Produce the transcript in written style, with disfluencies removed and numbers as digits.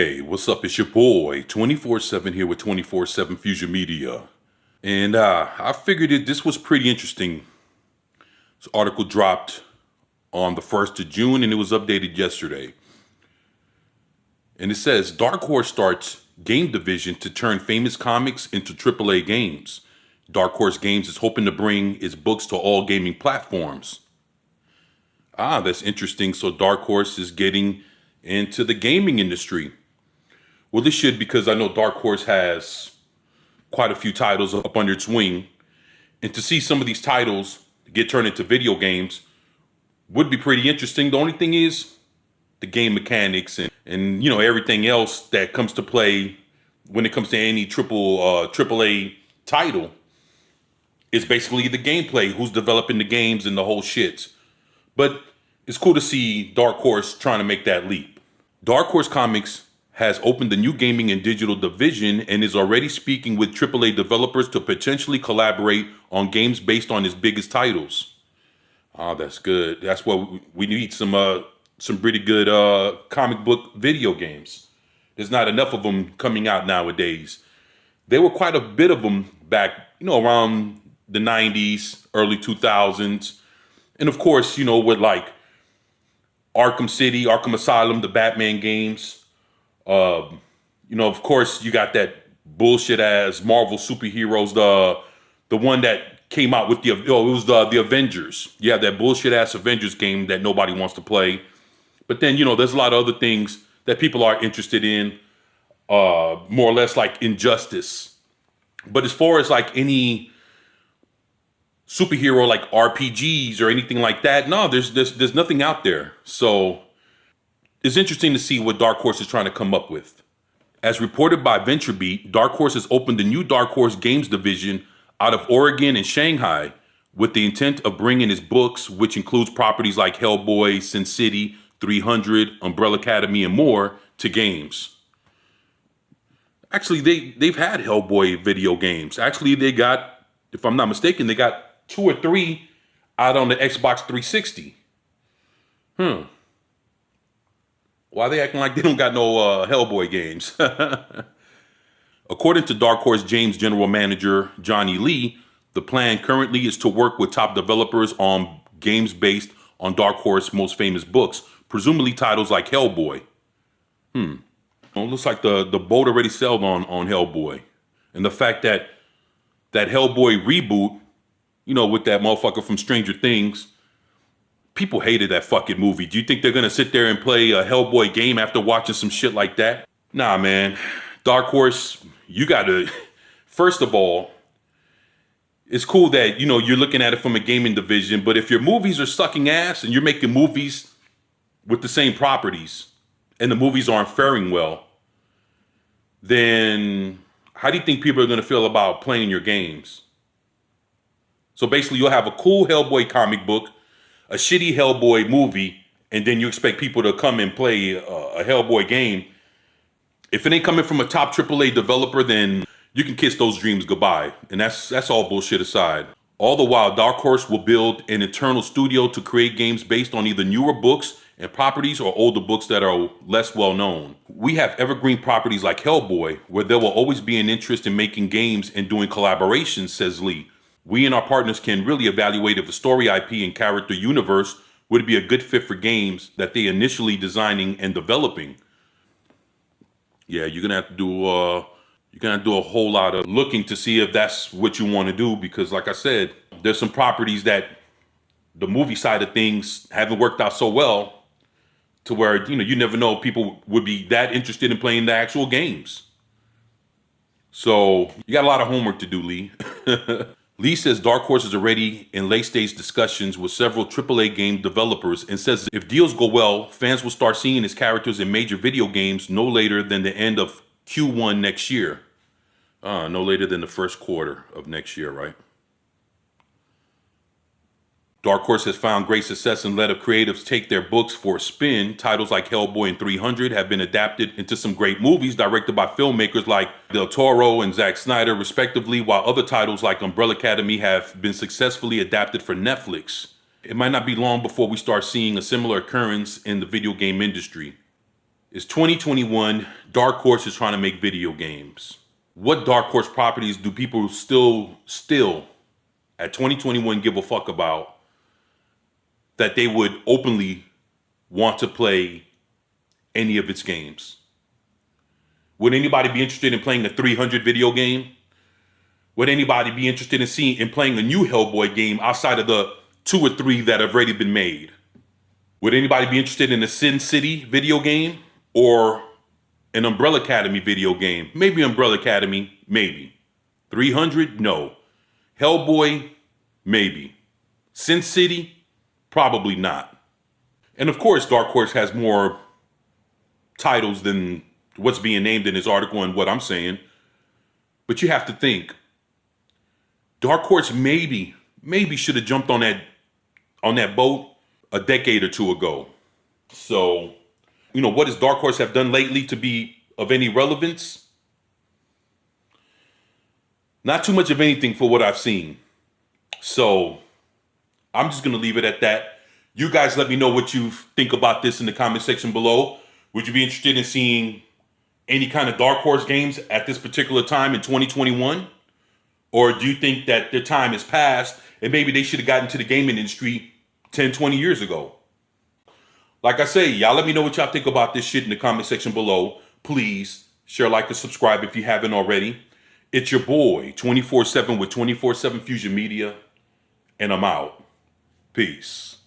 Hey, what's up? It's your boy, 24/7 here with 24/7 Fusion Media. And I figured this was pretty interesting. This article dropped on the 1st of June and it was updated yesterday. And it says, Dark Horse starts game division to turn famous comics into AAA games. Dark Horse Games is hoping to bring its books to all gaming platforms. That's interesting. So Dark Horse is getting into the gaming industry. Well, this should, because I know Dark Horse has quite a few titles up under its wing. And to see some of these titles get turned into video games would be pretty interesting. The only thing is the game mechanics and everything else that comes to play when it comes to any AAA title is basically the gameplay, who's developing the games and the whole shit. But it's cool to see Dark Horse trying to make that leap. Dark Horse Comics has opened the new gaming and digital division and is already speaking with AAA developers to potentially collaborate on games based on its biggest titles. That's good. That's what we need, some pretty good comic book video games. There's not enough of them coming out nowadays. There were quite a bit of them back, around the 90s, early 2000s. And of course, with like Arkham City, Arkham Asylum, the Batman games. Of course, you got that bullshit ass Marvel superheroes, the one that came out with it was the Avengers. You have that bullshit ass Avengers game that nobody wants to play. But then, there's a lot of other things that people are interested in, more or less like Injustice. But as far as like any superhero like RPGs or anything like that, no, there's nothing out there. So it's interesting to see what Dark Horse is trying to come up with. As reported by VentureBeat, Dark Horse has opened the new Dark Horse Games division out of Oregon and Shanghai with the intent of bringing its books, which includes properties like Hellboy, Sin City, 300, Umbrella Academy, and more, to games. Actually, they've had Hellboy video games. Actually, they got, if I'm not mistaken, they got 2 or 3 out on the Xbox 360. Why are they acting like they don't got no Hellboy games? According to Dark Horse James General Manager Johnny Lee, the plan currently is to work with top developers on games based on Dark Horse's most famous books, presumably titles like Hellboy. Well, it looks like the boat already sailed on Hellboy. And the fact that Hellboy reboot, with that motherfucker from Stranger Things, people hated that fucking movie. Do you think they're gonna sit there and play a Hellboy game after watching some shit like that? Nah, man. Dark Horse, you gotta, first of all, it's cool that, you're looking at it from a gaming division, but if your movies are sucking ass and you're making movies with the same properties and the movies aren't faring well, then how do you think people are gonna feel about playing your games? So basically you'll have a cool Hellboy comic book, a shitty Hellboy movie, and then you expect people to come and play a Hellboy game. If it ain't coming from a top AAA developer, then you can kiss those dreams goodbye. And that's all bullshit aside. All the while, Dark Horse will build an internal studio to create games based on either newer books and properties or older books that are less well known. We have evergreen properties like Hellboy, where there will always be an interest in making games and doing collaborations, says Lee. We and our partners can really evaluate if a story IP and character universe would be a good fit for games that they initially designing and developing. Yeah, you're gonna have to do a whole lot of looking to see if that's what you want to do, because like I said, there's some properties that the movie side of things haven't worked out so well to where, you never know if people would be that interested in playing the actual games. So you got a lot of homework to do, Lee. Lee says Dark Horse is already in late-stage discussions with several AAA game developers and says if deals go well, fans will start seeing his characters in major video games no later than the end of Q1 next year. No later than the first quarter of next year, right? Dark Horse has found great success and let creatives take their books for a spin. Titles like Hellboy and 300 have been adapted into some great movies directed by filmmakers like Del Toro and Zack Snyder, respectively, while other titles like Umbrella Academy have been successfully adapted for Netflix. It might not be long before we start seeing a similar occurrence in the video game industry. It's 2021. Dark Horse is trying to make video games. What Dark Horse properties do people still at 2021 give a fuck about that they would openly want to play any of its games? Would anybody be interested in playing a 300 video game? Would anybody be interested in playing a new Hellboy game outside of the 2 or 3 that have already been made? Would anybody be interested in a Sin City video game or an Umbrella Academy video game? Maybe Umbrella Academy, maybe. 300, no. Hellboy, maybe. Sin City, probably not. And of course, Dark Horse has more titles than what's being named in this article and what I'm saying. But you have to think, Dark Horse maybe should have jumped on that boat a decade or 2 ago. So, what does Dark Horse have done lately to be of any relevance? Not too much of anything for what I've seen. So, I'm just going to leave it at that. You guys let me know what you think about this in the comment section below. Would you be interested in seeing any kind of Dark Horse games at this particular time in 2021? Or do you think that their time has passed and maybe they should have gotten to the gaming industry 10, 20 years ago? Like I say, y'all let me know what y'all think about this shit in the comment section below. Please share, like, and subscribe if you haven't already. It's your boy, 24/7 with 24/7 Fusion Media, and I'm out. Peace.